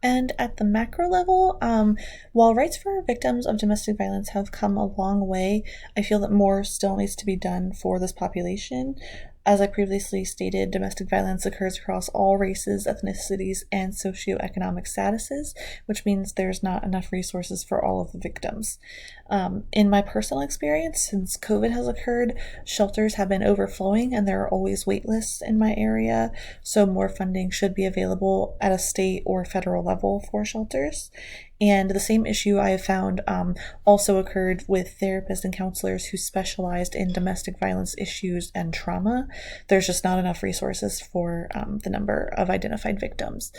And at the macro level, while rights for victims of domestic violence have come a long way, I feel that more still needs to be done for this population. As I previously stated, domestic violence occurs across all races, ethnicities, and socioeconomic statuses, which means there's not enough resources for all of the victims. In my personal experience, since COVID has occurred, shelters have been overflowing and there are always wait lists in my area, so more funding should be available at a state or federal level for shelters. And the same issue I have found also occurred with therapists and counselors who specialized in domestic violence issues and trauma. There's just not enough resources for the number of identified victims.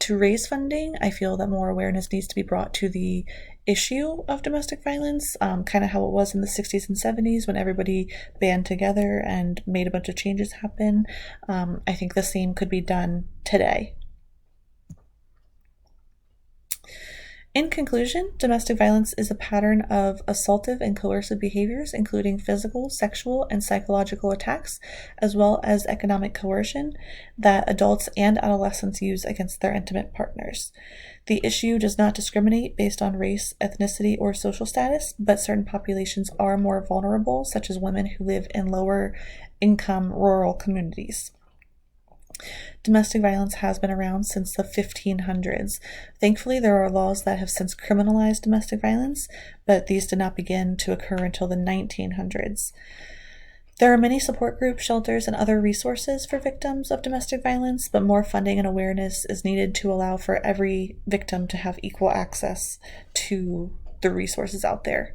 To raise funding, I feel that more awareness needs to be brought to the issue of domestic violence, kind of how it was in the 60s and 70s when everybody band together and made a bunch of changes happen. I think the same could be done today. In conclusion, domestic violence is a pattern of assaultive and coercive behaviors, including physical, sexual, and psychological attacks, as well as economic coercion that adults and adolescents use against their intimate partners. The issue does not discriminate based on race, ethnicity, or social status, but certain populations are more vulnerable, such as women who live in lower income rural communities. Domestic violence has been around since the 1500s. Thankfully, there are laws that have since criminalized domestic violence, but these did not begin to occur until the 1900s. There are many support groups, shelters, and other resources for victims of domestic violence, but more funding and awareness is needed to allow for every victim to have equal access to the resources out there.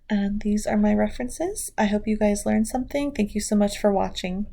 And these are my references. I hope you guys learned something. Thank you so much for watching.